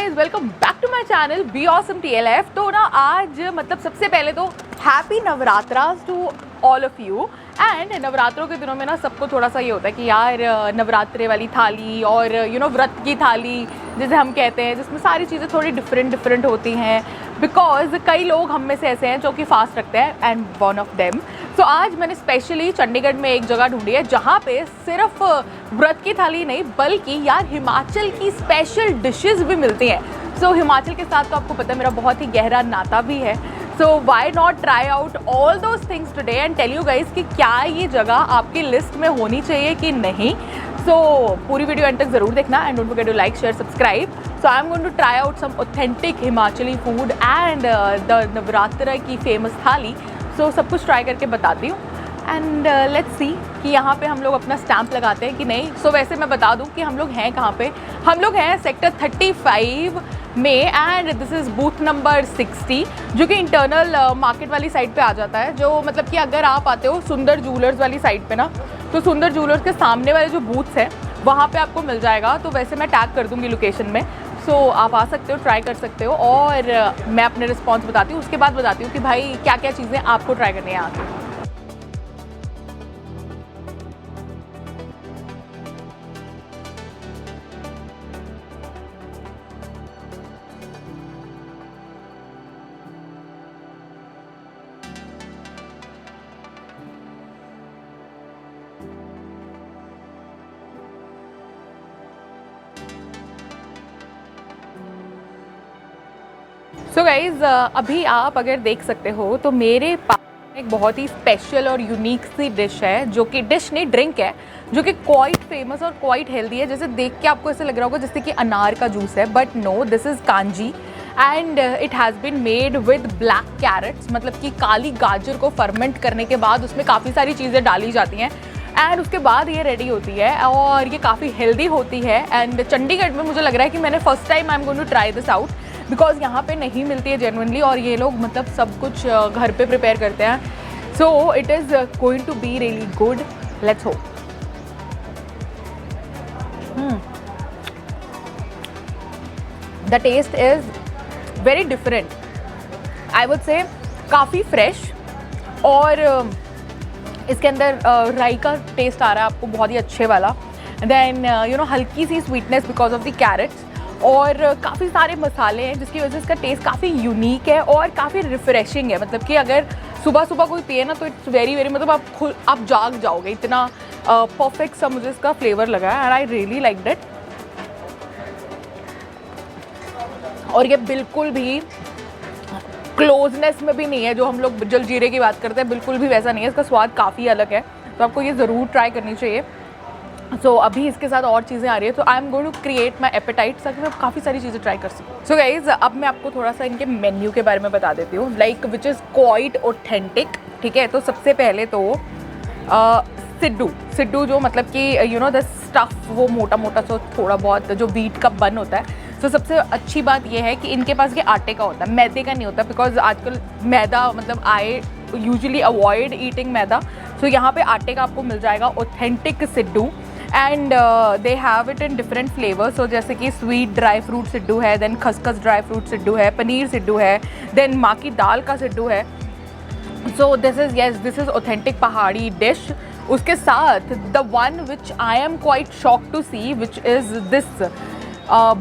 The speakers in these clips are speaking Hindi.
Guys welcome back to my channel be awesome TLF। तो ना आज मतलब सबसे पहले तो happy Navratras to all of you. And नवरात्रों के दिनों में ना सबको थोड़ा सा ये होता है कि यार नवरात्रे वाली थाली और व्रत की थाली जिसे हम कहते हैं, जिसमें सारी चीज़ें थोड़ी डिफरेंट होती हैं। बिकॉज कई लोग हम में से ऐसे हैं जो कि फास्ट रखते हैं एंड वन ऑफ देम। सो आज मैंने स्पेशली चंडीगढ़ में एक जगह ढूंढी है जहाँ पे सिर्फ व्रत की थाली नहीं बल्कि यार हिमाचल की स्पेशल डिशेस भी मिलती हैं। सो हिमाचल के साथ तो आपको पता है मेरा बहुत ही गहरा नाता भी है। So why not try out all those things today and tell you guys कि क्या ये जगह आपकी लिस्ट में होनी चाहिए कि नहीं। सो पूरी वीडियो एंड तक ज़रूर देखना and don't forget to like share subscribe. So I am going to try out some authentic Himachali food and the Navratra की फेमस थाली। सो सब कुछ ट्राई करके बताती हूँ एंड लेट्स सी कि यहाँ पे हम लोग अपना स्टैम्प लगाते हैं कि नहीं। सो वैसे मैं बता दूँ कि हम लोग हैं कहाँ पे। हम लोग हैं सेक्टर 35 में and this is booth number 60 जो कि इंटरनल मार्केट वाली साइड पे आ जाता है। जो मतलब कि अगर आप आते हो सुंदर ज्वेलर्स वाली साइड पे ना, तो सुंदर ज्वेलर्स के सामने वाले जो बूथ्स हैं वहाँ पे आपको मिल जाएगा। तो वैसे मैं टैग कर दूँगी लोकेशन में। सो आप आ सकते हो, ट्राई कर सकते हो और मैं अपने रिस्पॉन्स बताती हूँ। उसके बाद बताती हूँ कि भाई क्या क्या चीज़ें आपको ट्राई करनी है आके। सो गाइज़ अभी आप अगर देख सकते हो तो मेरे पास एक बहुत ही स्पेशल और यूनिक सी डिश है, जो कि डिश नहीं ड्रिंक है, जो कि क्वाइट फेमस और क्वाइट हेल्दी है। जैसे देख के आपको ऐसे लग रहा होगा जैसे कि अनार का जूस है, but no, this is kanji and it has been made with black carrots. मतलब कि काली गाजर को फर्मेंट करने के बाद उसमें काफ़ी सारी चीज़ें डाली जाती हैं एंड उसके बाद ये रेडी होती है और ये काफ़ी हेल्दी होती है। एंड चंडीगढ़ में मुझे लग रहा है कि मैंने first time I am going to try this out because यहाँ पे नहीं मिलती है जेन्युइनली और ये लोग मतलब सब कुछ घर पे प्रिपेयर करते हैं। So it is going to be really good, let's hope. The taste is very different, I would say काफ़ी फ्रेश और इसके अंदर राई का टेस्ट आ रहा है आपको बहुत ही अच्छे वाला। देन हल्की सी sweetness because of the carrots और काफ़ी सारे मसाले हैं जिसकी वजह से इसका टेस्ट काफ़ी यूनिक है और काफ़ी रिफ़्रेशिंग है। मतलब कि अगर सुबह सुबह कोई पिए ना तो इट्स वेरी मतलब आप जाग जाओगे, इतना परफेक्ट सा मुझे इसका फ्लेवर लगा है and I really like that. और ये बिल्कुल भी क्लोजनेस में भी नहीं है जो हम लोग जलजीरे की बात करते हैं, बिल्कुल भी वैसा नहीं है। इसका स्वाद काफ़ी अलग है, तो आपको ये ज़रूर ट्राई करनी चाहिए। सो अभी इसके साथ और चीज़ें आ रही है, तो I am going to create my appetite ताकि मैं काफ़ी सारी चीज़ें ट्राई कर सकूँ। सो गाइज अब मैं आपको थोड़ा सा इनके मेन्यू के बारे में बता देती हूँ, like which is quite authentic. ठीक है, तो सबसे पहले तो सिड्डू जो मतलब कि द स्टफ़ वो मोटा मोटा सा थोड़ा बहुत जो बीट का बन होता है। तो सबसे अच्छी बात यह है कि इनके पास ये आटे का होता है, मैदे का नहीं होता। बिकॉज आजकल मैदा मतलब I usually avoid eating maida. So यहाँ पे आटे का आपको मिल जाएगा authentic siddu and they have it in different flavours. So जैसे कि स्वीट ड्राई फ्रूट सिड्डू है, देन खसखस ड्राई फ्रूट सिड्डू है, पनीर सिड्डू है, देन माँ की दाल का सिड्डू है। So this is authentic Pahari dish. उसके साथ the one which I am quite shock to see which is this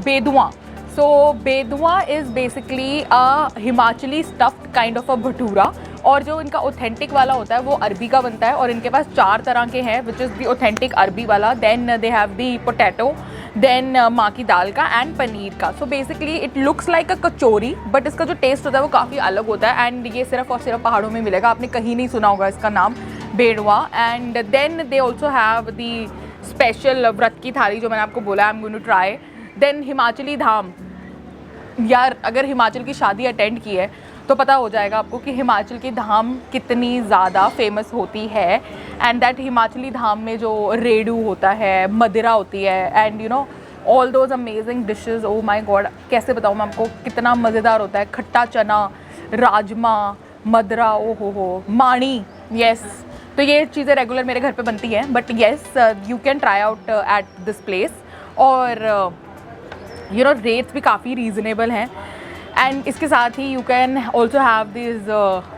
bedua. So bedua is basically a Himachali stuffed kind of a bhatura और जो इनका ऑथेंटिक वाला होता है वो अरबी का बनता है और इनके पास 4 तरह के हैं विच इज़ दी ऑथेंटिक अरबी वाला। Then they have the potato, then माँ की दाल का एंड पनीर का। So basically it looks like a kachori but इसका जो टेस्ट होता है वो काफ़ी अलग होता है एंड ये सिर्फ और सिर्फ पहाड़ों में मिलेगा, आपने कहीं नहीं सुना होगा इसका नाम bedwa. And then they also have the special vrat की थाली जो मैंने आपको बोला I am going to try. Then Himachali dham, यार अगर हिमाचल की शादी अटेंड की है तो पता हो जाएगा आपको कि हिमाचल की धाम कितनी ज़्यादा फेमस होती है एंड दैट हिमाचली धाम में जो रेडू होता है, मदिरा होती है and all those amazing dishes. Oh my God, कैसे बताऊँ मैं आपको, कितना मज़ेदार होता है। खट्टा चना, राजमा, मदरा, ओ हो माणी, येस। तो ये चीज़ें रेगुलर मेरे घर पे बनती हैं but yes you can try out at this place. और यू नो रेट्स भी काफ़ी रीज़नेबल हैं। एंड इसके साथ ही you can also have this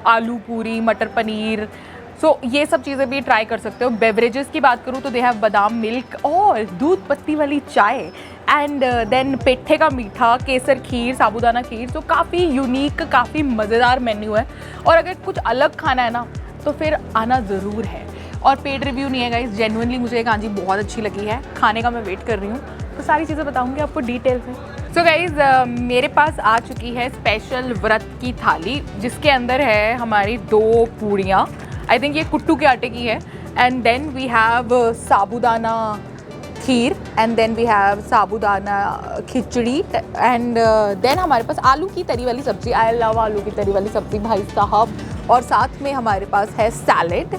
aloo puri, मटर पनीर, सो ये सब चीज़ें भी ट्राई कर सकते हो। बेवरेजेस की बात करूँ तो दे हैव बादाम मिल्क और दूध पत्ती वाली चाय एंड देन पेठे का मीठा, केसर खीर, साबूदाना खीर। तो काफ़ी यूनिक, काफ़ी मज़ेदार मेन्यू है। और अगर कुछ अलग खाना है ना तो फिर आना ज़रूर है। और पेड रिव्यू नहीं है गाइस, जेन्युइनली मुझे ये कांजी बहुत अच्छी लगी है। खाने का मैं वेट कर रही हूँ, तो सारी चीज़ें बताऊँगी आपको डिटेल में। सो गाइज़ मेरे पास आ चुकी है स्पेशल व्रत की थाली, जिसके अंदर है हमारी 2 पूड़ियाँ। आई थिंक ये कुट्टू के आटे की है। And then we have sabudana kheer and then we have sabudana khichdi and then हमारे पास आलू की तरी वाली सब्ज़ी। आई लव आलू की तरी वाली सब्ज़ी भाई साहब। और साथ में हमारे पास है salad.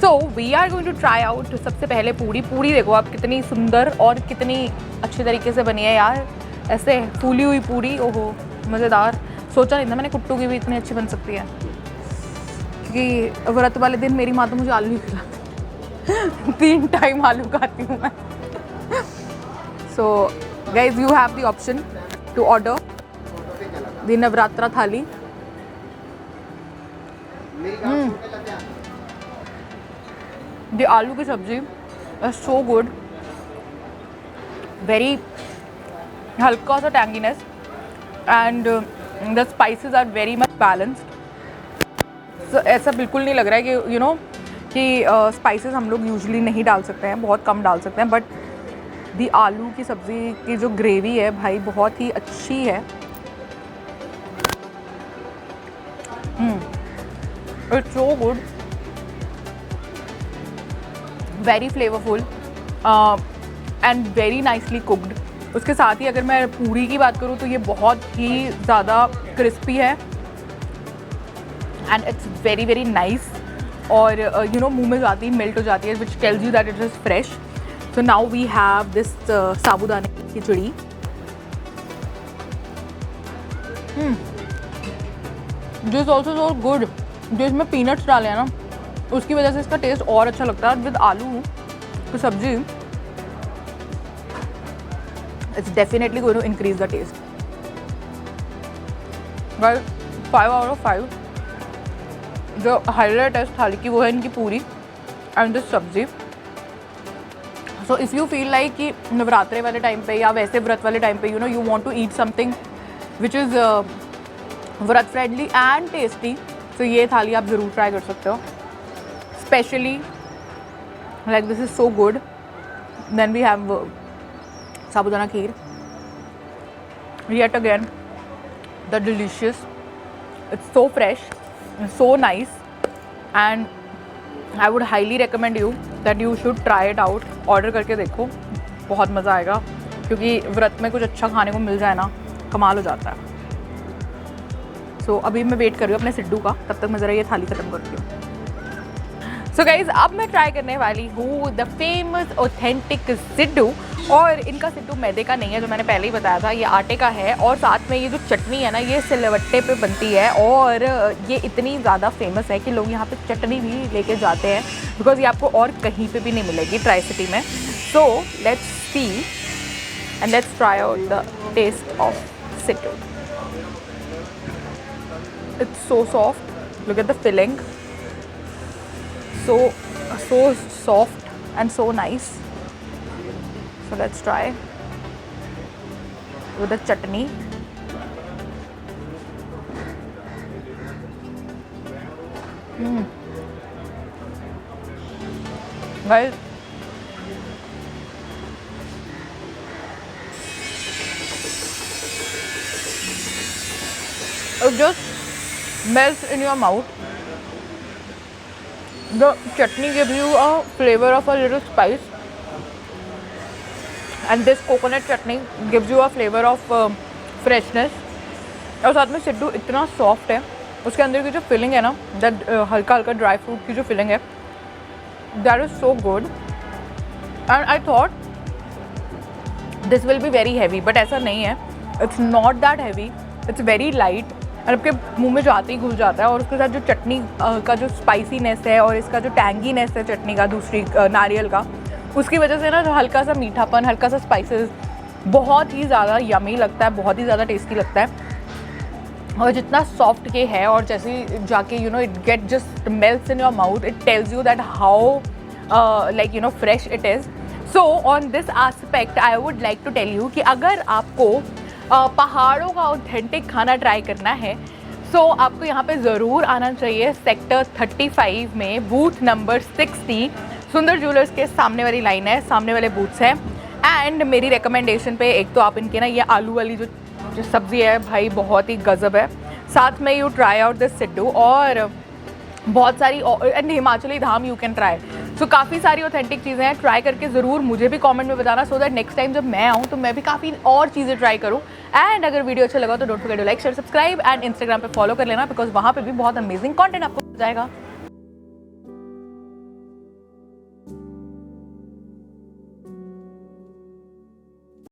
So we are going to try out. सबसे पहले पूड़ी देखो आप कितनी सुंदर और कितनी अच्छे तरीके से बनी है यार, ऐसे फूली हुई पूड़ी। ओहो मज़ेदार। सोचा नहीं था मैंने कुट्टू की भी इतनी अच्छी बन सकती है, क्योंकि व्रत वाले दिन मेरी माँ तो मुझे आलू ही खिलाती 3 टाइम आलू खाती हूँ मैं। So guys you have the option to order the Navratra thali. The आलू की सब्जी इज सो गुड, वेरी हल्का सा tanginess and the spices are very much balanced. So ऐसा बिल्कुल नहीं लग रहा है कि यू नो कि स्पाइसेस हम लोग यूजुअली नहीं डाल सकते हैं, बहुत कम डाल सकते हैं। बट दी आलू की सब्ज़ी की जो ग्रेवी है भाई बहुत ही अच्छी है। It's so good, very flavourful and very nicely cooked. उसके साथ ही अगर मैं पूड़ी की बात करूँ तो ये बहुत ही ज़्यादा क्रिस्पी है and it's very very nice. और यू नो मुँह में जाती है मेल्ट हो जाती है, which tells you that it is fresh. So now we have this साबूदाने की khichdi. This also so good. जो इसमें पीनट्स डाले हैं ना उसकी वजह से इसका टेस्ट और अच्छा लगता है। विद आलू की सब्जी it's definitely going to increase the taste. Guys 5 out of 5। जो हाईलाइट है इस थाली की वो है इनकी पूरी एंड दिस सब्जी। So if you feel like कि नवरात्रे वाले टाइम पे या वैसे व्रत वाले टाइम पे you know you want to eat something which is vrat friendly and tasty, तो ये थाली आप ज़रूर ट्राई कर सकते हो। Specially like this is so good. Then we have sabudana kheer, yet again the delicious, it's so fresh, so nice and I would highly recommend you that you should try it out। Order करके देखो, बहुत मज़ा आएगा, क्योंकि व्रत में कुछ अच्छा खाने को मिल जाए ना कमाल हो जाता है। सो अभी मैं वेट कर रही हूँ अपने सिड्डू का, तब तक मैं ज़रा ये थाली ख़त्म करती हूँ। सो गाइज़ अब मैं ट्राई करने वाली हूँ द फेमस ऑथेंटिक सिड्डू। और इनका सिड्डू मैदे का नहीं है, जो मैंने पहले ही बताया था, ये आटे का है। और साथ में ये जो चटनी है ना ये सिलवट्टे पे बनती है और ये इतनी ज़्यादा फेमस है कि लोग यहाँ पे चटनी भी लेके जाते हैं, बिकॉज ये आपको और कहीं पे भी नहीं मिलेगी ट्राई सिटी में। So let's see and let's try out the taste of siddu. It's so soft, look at the filling, so soft and so nice। So let's try with the chutney। Guys, it just melts in your mouth। The chutney gives you a flavor of a little spice and this coconut chutney gives you a flavor of freshness। और साथ में सिड्डू इतना सॉफ्ट है, उसके अंदर की जो फिलिंग है ना, दैट हल्का हल्का ड्राई फ्रूट की जो फिलिंग है, that is so good. And I thought this will be very heavy, but ऐसा नहीं है। It's not that heavy, it's very light और आपके मुंह में जाते ही घुस जाता है। और उसके साथ जो चटनी का जो स्पाइसीनेस है और इसका जो टैंगीनेस है चटनी का, दूसरी नारियल का, उसकी वजह से ना जो हल्का सा मीठापन, हल्का सा स्पाइसेस, बहुत ही ज़्यादा यमी लगता है, बहुत ही ज़्यादा टेस्टी लगता है। और जितना सॉफ्ट ये है और जैसे ही जाके you know it get just melts in your mouth, it tells you that how like you know fresh it is. So on this aspect I would like to tell you कि अगर आपको पहाड़ों का ऑथेंटिक खाना ट्राई करना है सो आपको यहाँ पे ज़रूर आना चाहिए। सेक्टर 35 में बूथ नंबर 60 सुंदर ज्वेलर्स के सामने वाली लाइन है, सामने वाले बूथ्स हैं। एंड मेरी रिकमेंडेशन पे एक तो आप इनके ना ये आलू वाली जो सब्ज़ी है भाई बहुत ही गज़ब है, साथ में you try out this siddu और बहुत सारी and Himachali dham you can try. So काफ़ी सारी ऑथेंटिक चीज़ें हैं, ट्राई करके ज़रूर मुझे भी कमेंट में बताना सो दैट नेक्स्ट टाइम जब मैं आऊँ तो मैं भी काफ़ी और चीज़ें ट्राई करूँ। एंड अगर वीडियो अच्छा लगा तो don't forget to like share subscribe and Instagram पे फॉलो कर लेना बिकॉज वहाँ पे भी बहुत अमेजिंग कंटेंट आपको मिल जाएगा।